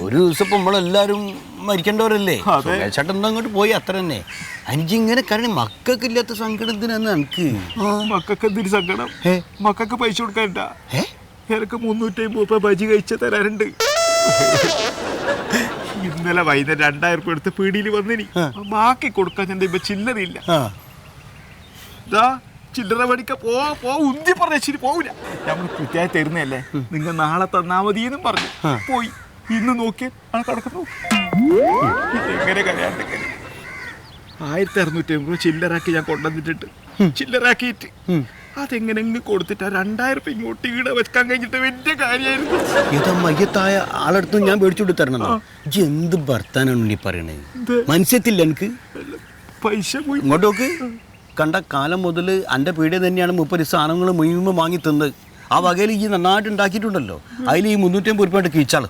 ഒരു ദിവസം ഇപ്പം നമ്മളെല്ലാവരും മരിക്കേണ്ടവരല്ലേ? ചേട്ടൻ എന്താ അങ്ങോട്ട് പോയി അത്ര തന്നെ. അഞ്ചിങ്ങനെ കാരണം മക്കൾക്കില്ലാത്ത സങ്കടത്തിനാന്ന് എനിക്ക്. മക്കൾക്ക് എന്തൊരു സങ്കടം? മക്കൾക്ക് പൈസ കൊടുക്കാനില്ല. എനിക്ക് 350 ബജി കഴിച്ച തരാറുണ്ട്. ഇന്നലെ വൈകുന്നേരം 2000 രൂപ എടുത്ത് പീടിയിൽ വന്നിനി. ബാക്കി കൊടുക്കാൻ ഞാൻ ഇപ്പൊ ചില്ലറിയില്ല. ചില്ലറ പഠിക്ക പോ ഉന്തി പറഞ്ഞ ശരി പോവില്ല. നമ്മൾ കൃത്യമായി തരുന്നതല്ലേ, നിങ്ങൾ നാളെ തന്നാ മതിയെന്നും പറഞ്ഞു പോയി. ഇന്ന് നോക്കി കിടക്കുന്നു. എങ്ങനെ കരയാണ്ട് 1650 രൂപ ചില്ലറാക്കി ഞാൻ കൊണ്ടുവന്നിട്ടുണ്ട്. ചില്ലറാക്കിയിട്ട് അതെങ്ങനെ കൊടുത്തിട്ട് 2000 രൂപ ഇങ്ങോട്ട് ഈട വെക്കാൻ കഴിഞ്ഞിട്ട് വലിയ കാര്യമായിരുന്നു. ഏതാ മയ്യത്തായ ആളടുത്ത് ഞാൻ മേടിച്ചു തരണം. എന്ത് ഭർത്താനാണ് നീ പറയണേ? മനസ്സിലെത്തില്ല എനിക്ക്. പൈസ പോയി ഇങ്ങോട്ട് നോക്ക്. കണ്ട കാലം മുതൽ എൻ്റെ പീടിക തന്നെയാണ് 30 സാധനങ്ങൾ മുഴുവൻ വാങ്ങി തന്നത്. ആ വകയിൽ ഈ നന്നായിട്ട് ഉണ്ടാക്കിയിട്ടുണ്ടല്ലോ. അതിൽ ഈ 350 രൂപ കീച്ചാള്